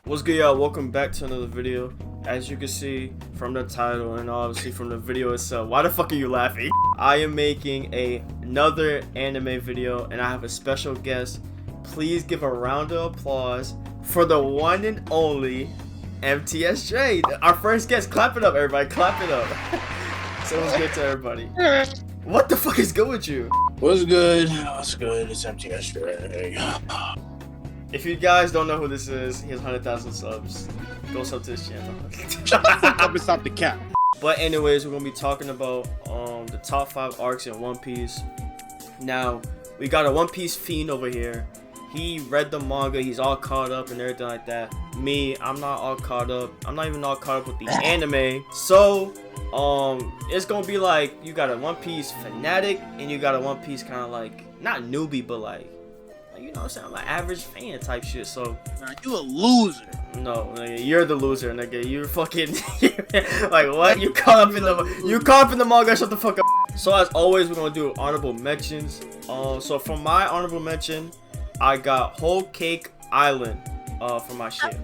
What's good, y'all? Welcome back to another video. As you can see from the title and obviously from the video itself, why the fuck are you laughing? I am making another anime video and I have a special guest. Please give a round of applause for the one and only MTSJ, our first guest. Clap it up, everybody. Clap it up. So what's good to everybody? What the fuck is good with you? What's good? What's good? It's MTSJ. If you guys don't know who this is, he has 100,000 subs. Go sub to his channel. Shut the fuck up and stop the cap. But anyways, we're gonna be talking about the top 5 arcs in One Piece. Now, we got a One Piece fiend over here. He read the manga, he's all caught up and everything like that. Me, I'm not all caught up. I'm not even all caught up with the anime. So, it's gonna be like you got a One Piece fanatic and you got a One Piece kind of like, not newbie, but like, you know what I'm saying, like average fan type shit. So Nah, you a loser. no, nigga, you're the loser, nigga. You're fucking like what? You caught up in the manga. Shut the fuck up. So as always, we're gonna do honorable mentions. So for my honorable mention, I got Whole Cake Island for my shit.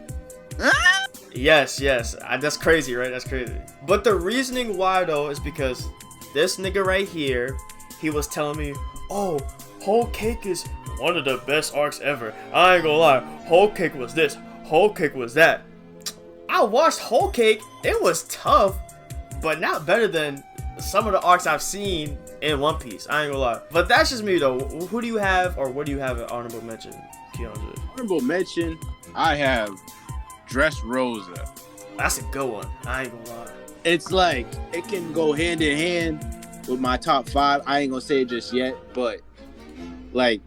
Yes, that's crazy, right? That's crazy. But the reasoning why though is because this nigga right here, he was telling me, oh, Whole Cake is one of the best arcs ever. I ain't gonna lie, Whole Cake was this, Whole Cake was that. I watched Whole Cake, it was tough, but not better than some of the arcs I've seen in One Piece. I ain't gonna lie. But that's just me though. Who do you have, or what do you have an honorable mention, Keandre? Honorable mention, I have Dressrosa. That's a good one. I ain't gonna lie. It's like, it can go hand in hand with my top 5. I ain't gonna say it just yet, but like,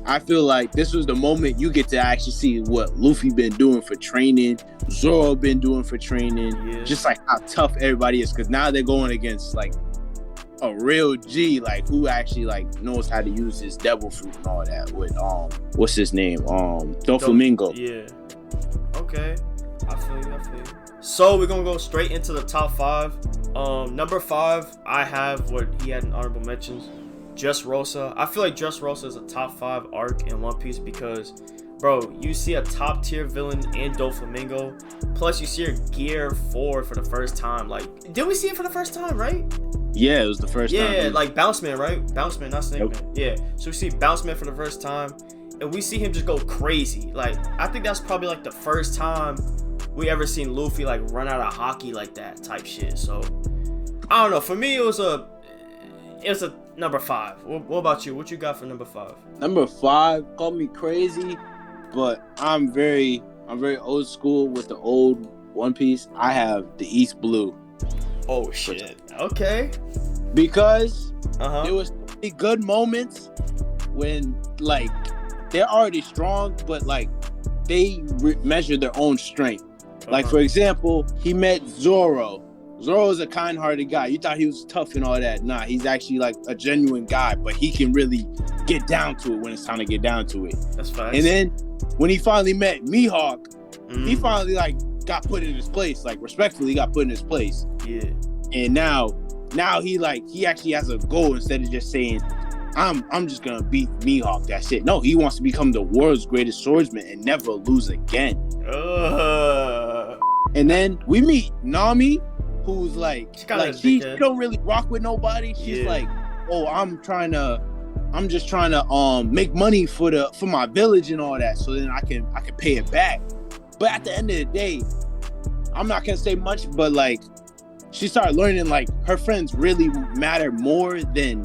I feel like this was the moment you get to actually see what Luffy been doing for training, Zoro been doing for training, just like how tough everybody is. Because now they're going against like a real G, like who actually like knows how to use his devil fruit and all that. With what's his name? Doflamingo. Yeah. Okay. I feel you. So we're gonna go straight into the top 5. Number 5, I have what he had in honorable mentions. Dressrosa. I feel like Dressrosa is a top 5 arc in One Piece because, bro, you see a top tier villain in Doflamingo. Plus, you see her gear 4 for the first time. Like, did we see it for the first time, right? Yeah, it was the first time. Yeah, like Bounce Man, right? Bounce Man, not Snake Man. Yeah. So we see Bounce Man for the first time, and we see him just go crazy. Like, I think that's probably like the first time we ever seen Luffy like run out of hockey like that type shit. So, I don't know. For me, it was a number 5. What about you? What you got for number 5? Number 5, call me crazy, but I'm very old school with the old One Piece. I have the East Blue. Oh shit. Okay. Because there was good moments when like they're already strong, but like they measure their own strength. Like for example, he met Zoro. Zoro is a kind-hearted guy. You thought he was tough and all that. Nah, he's actually like a genuine guy, but he can really get down to it when it's time to get down to it. That's fine. And then when he finally met Mihawk, he finally like got put in his place, like respectfully got put in his place. Yeah. And now he actually has a goal instead of just saying, I'm just gonna beat Mihawk. That's it. No, he wants to become the world's greatest swordsman and never lose again. And then we meet Nami, who's like she don't really rock with nobody. She's like, oh, I'm just trying to make money for my village and all that, so then I can pay it back. But at the end of the day, I'm not gonna say much, but like she started learning like her friends really matter more than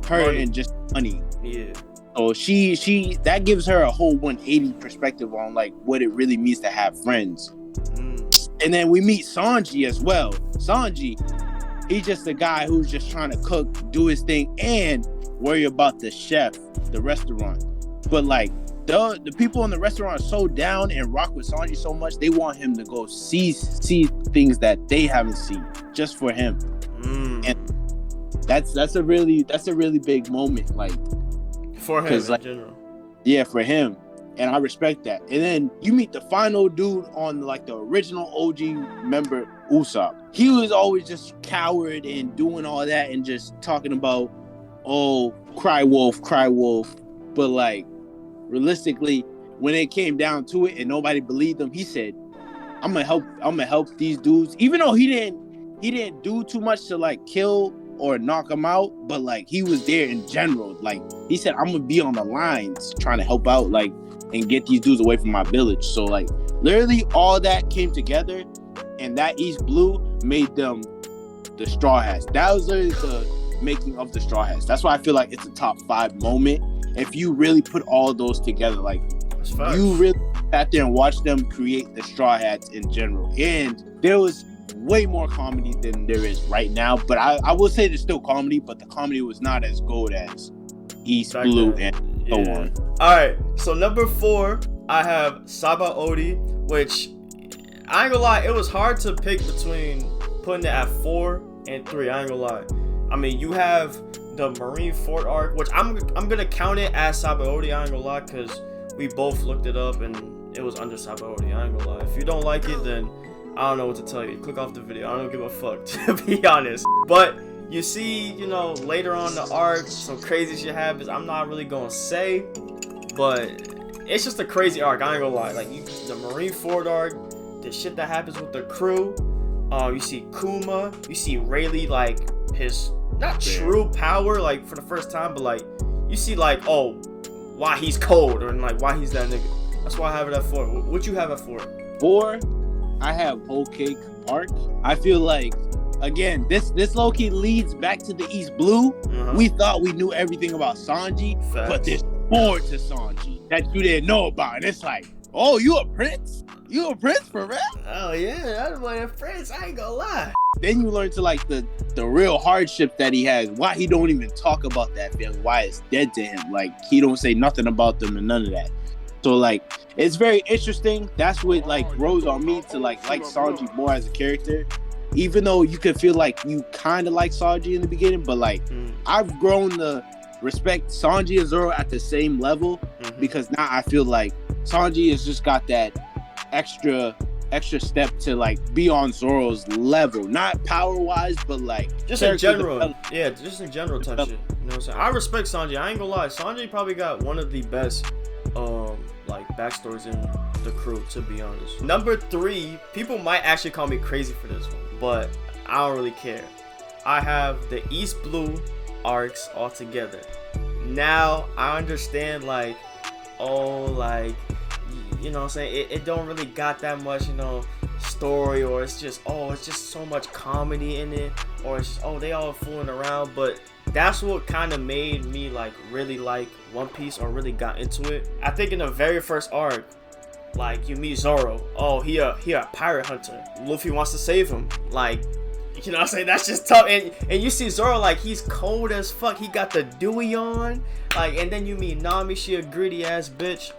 her and just money. Yeah. So she that gives her a whole 180 perspective on like what it really means to have friends. And then we meet Sanji as well. Sanji, he's just a guy who's just trying to cook, do his thing, and worry about the chef, the restaurant. But like the people in the restaurant are so down and rock with Sanji so much, they want him to go see things that they haven't seen just for him. And that's a really big moment, like for him in general. Yeah, for him. And I respect that. And then you meet the final dude on like the original OG member, Usopp. He was always just coward and doing all that and just talking about, oh, cry wolf. But like realistically, when it came down to it and nobody believed him, he said, I'm gonna help these dudes. Even though he didn't do too much to like kill or knock them out, but like he was there in general. Like he said, I'm gonna be on the lines trying to help out, like, and get these dudes away from my village. So like literally all that came together, and that East Blue made them the Straw Hats. That was literally the making of the Straw Hats. That's why I feel like it's a top 5 moment. If you really put all those together, like you really sat there and watched them create the Straw Hats in general. And there was way more comedy than there is right now. But I will say there's still comedy, but the comedy was not as gold as East Blue and so on. Alright, so number 4, I have Saba Odi, which I ain't gonna lie, it was hard to pick between putting it at 4 and 3. I ain't gonna lie. I mean, you have the Marine Fort arc, which I'm gonna count it as Saba Odi. I ain't gonna lie, because we both looked it up and it was under Saba Odi. I ain't gonna lie. If you don't like it, then I don't know what to tell you. Click off the video. I don't give a fuck, to be honest. But you see, you know, later on the arc, some crazy shit happens. I'm not really gonna say, but it's just a crazy arc. I ain't gonna lie. Like the Marine Fort arc, the shit that happens with the crew. You see Kuma. You see Rayleigh, like his not true power, like for the first time, but like you see like, oh, why he's cold, or like why he's that nigga. That's why I have it at 4. What you have at 4? 4, I have Whole Cake arc. I feel like, again, this low-key leads back to the East Blue. We thought we knew everything about Sanji, but there's more to Sanji that you didn't know about. And it's like, oh, you a prince? You a prince for real? Oh yeah, I'm like a prince. I ain't gonna lie. Then you learn to like the real hardship that he has. Why he don't even talk about that feeling. Why it's dead to him. Like he don't say nothing about them and none of that. So like it's very interesting. That's what like grows on me to like Sanji more as a character. Even though you could feel like you kind of like Sanji in the beginning, but like I've grown to respect Sanji and Zoro at the same level because now I feel like Sanji has just got that extra step to like be on Zoro's level, not power wise, but like just in general. Yeah, just in general type shit. You know what I'm saying? I respect Sanji. I ain't gonna lie. Sanji probably got one of the best like backstories in the crew, to be honest. Number 3, people might actually call me crazy for this one, but I don't really care. I have the East Blue arcs all together. Now I understand, like, oh, like, you know what I'm saying, it don't really got that much, you know, story, or it's just, oh, it's just so much comedy in it, or it's just, oh, they all fooling around. But that's what kind of made me like really like One Piece, or really got into it. I think in the very first arc, like you meet Zoro, oh, he a pirate hunter, Luffy wants to save him, like, you know what I'm saying, that's just tough. And you see Zoro, like, he's cold as fuck, he got the Dewey on, like, and then you meet Nami, she a greedy ass bitch,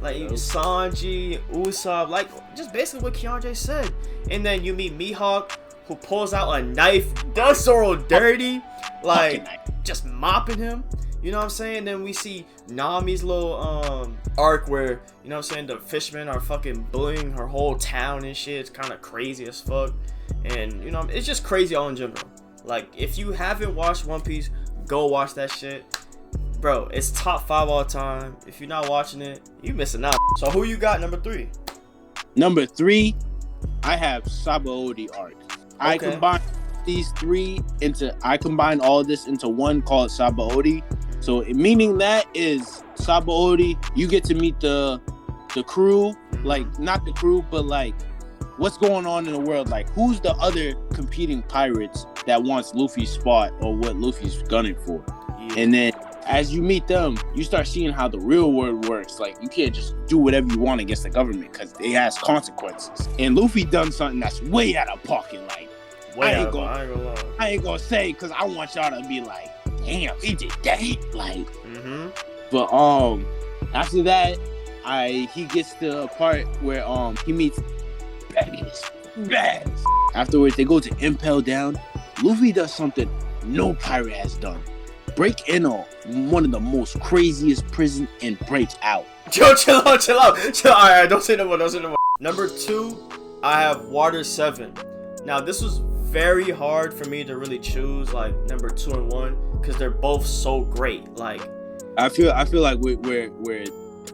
like Sanji, Usopp, like just basically what Keandre said. And then you meet Mihawk, who pulls out a knife, does Zoro dirty, like just mopping him, you know what I'm saying. Then we see Nami's little arc where, you know what I'm saying, the fishermen are fucking bullying her whole town and shit. It's kind of crazy as fuck, and you know, it's just crazy all in general. Like, if you haven't watched One Piece, go watch that shit, bro. It's top 5 all time. If you're not watching it, you missing out. So who you got number 3? Number 3, I have Saba Odi arc. I combine these 3 into, I combine all this into one called Saba Odi. So meaning that is Saba Odi, you get to meet the crew, like not the crew, but like what's going on in the world, like who's the other competing pirates that wants Luffy's spot or what Luffy's gunning for. And then as you meet them, you start seeing how the real world works. Like, you can't just do whatever you want against the government because it has consequences. And Luffy done something that's way out of pocket. Like, I ain't gonna say because I want y'all to be like, damn, he did that. Like, but after that, he gets to a part where he meets Baddest. Afterwards, they go to Impel Down. Luffy does something no pirate has done. Break in on one of the most craziest prison and break out. Yo, chill out. Alright, don't say no more. Number 2, I have Water 7. Now, this was very hard for me to really choose, like, number 2 and 1, because they're both so great. Like, I feel like we're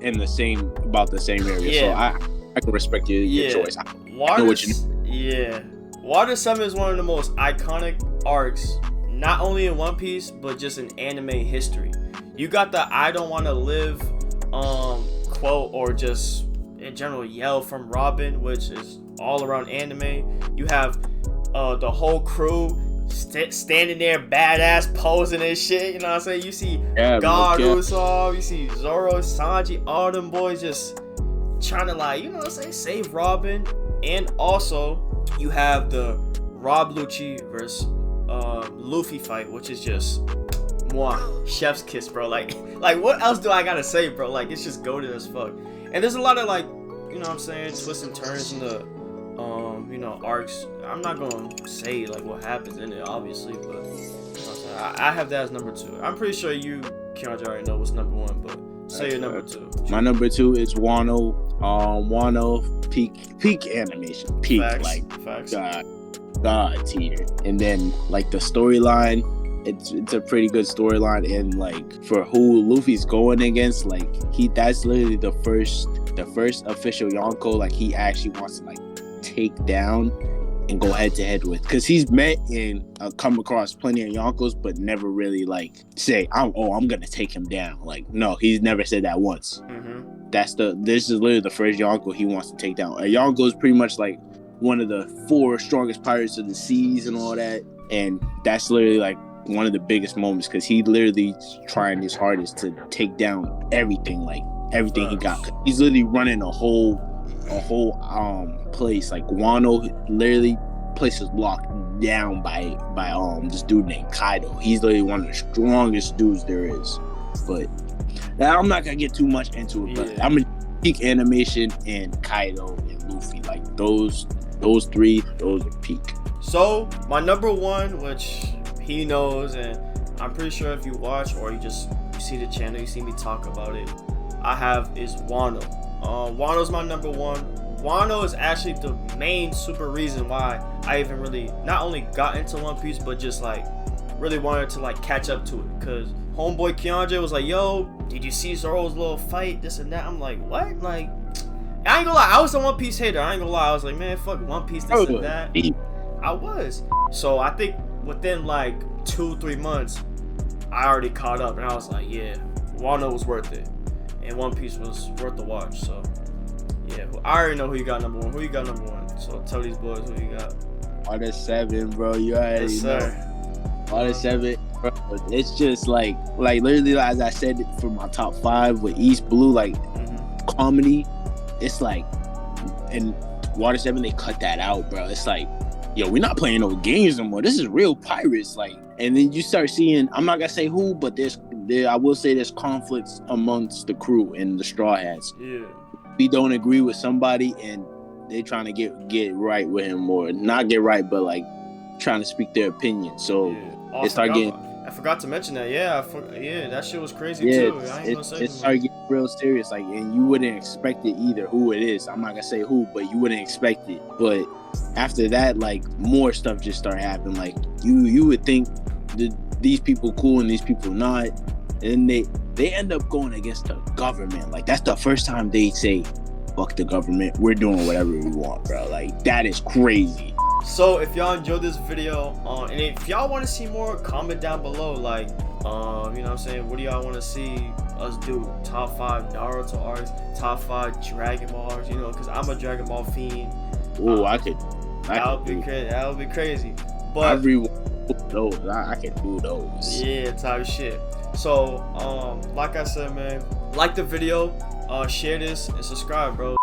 in the same area. So I can respect your choice. Water 7 is one of the most iconic arcs, not only in One Piece, but just in anime history. You got the "I don't want to live" quote, or just in general yell from Robin, which is all around anime. You have the whole crew standing there badass posing and shit, you know what I'm saying? You see God Usopp, you see Zoro, Sanji, all them boys just trying to, like, you know what I'm saying, save Robin. And also you have the Rob Lucci versus Luffy fight, which is just chef's kiss, bro. Like what else do I gotta say, bro? Like, it's just goated as fuck. And there's a lot of, like, you know what I'm saying, twists and turns in the you know, arcs. I'm not gonna say like what happens in it, obviously, but you know what I'm saying? I have that as number 2. I'm pretty sure you, Keandre, already know what's number 1, but say your number 2. My number 2 is Wano. Wano peak animation, peak. Facts. God tier. And then like the storyline, it's a pretty good storyline, and like for who Luffy's going against, like that's literally the first official Yonko like he actually wants to like take down and go head to head with, because he's met and come across plenty of Yonkos, but never really like say I'm gonna take him down. Like, no, he's never said that once. This is literally the first Yonko he wants to take down. A Yonko is pretty much like one of the 4 strongest pirates of the seas and all that, and that's literally like one of the biggest moments, because he literally trying his hardest to take down everything he got. He's literally running a whole place. Like, Wano, literally place is locked down by this dude named Kaido. He's literally one of the strongest dudes there is. But now I'm not gonna get too much into it, but I'm gonna peak animation and Kaido and Luffy. Like those 3, those are peak. So my number 1, which he knows, and I'm pretty sure if you watch or you see the channel, you see me talk about it, I have, is Wano. Wano's my number 1. Wano is actually the main super reason why I even really not only got into One Piece, but just like really wanted to like catch up to it. Cause homeboy Keandre was like, "Yo, did you see Zoro's little fight? This and that." I'm like, "What?" Like, I ain't gonna lie, I was a One Piece hater. I ain't gonna lie, I was like, "Man, fuck One Piece, this and that." I was. So I think within like 2-3 months, I already caught up, and I was like, "Yeah, Wano was worth it, and One Piece was worth the watch." So. Yeah, I already know who you got number 1. Who you got number 1? So tell these boys who you got. Water 7, bro. You already know. Water 7, bro. It's just like literally, as I said, for my top 5 with East Blue, like comedy. It's like, in Water 7 they cut that out, bro. It's like, yo, we're not playing no games no more. This is real pirates, like. And then you start seeing, I'm not gonna say who, but I will say there's conflicts amongst the crew and the Straw Hats. Yeah. We don't agree with somebody and they trying to get right with him, or not get right, but like trying to speak their opinion. So it started getting. I forgot to mention that. Yeah, that shit was crazy too. I ain't gonna say it started getting real serious. Like, and you wouldn't expect it either. Who it is, I'm not gonna say who, but you wouldn't expect it. But after that, like, more stuff just started happening. Like, you would think these people cool and these people not, and they end up going against the government. Like, that's the first time they say, "Fuck the government, we're doing whatever we want," bro. Like, that is crazy. So if y'all enjoyed this video, and if y'all want to see more, comment down below. Like, you know what I'm saying, what do y'all want to see us do? Top 5 Naruto arcs, top 5 Dragon Ball arcs, you know, because I'm a Dragon Ball fiend. Oh, that would be crazy. But those, I can do those. Yeah, type shit. So like I said, man, like the video, share this and subscribe, bro.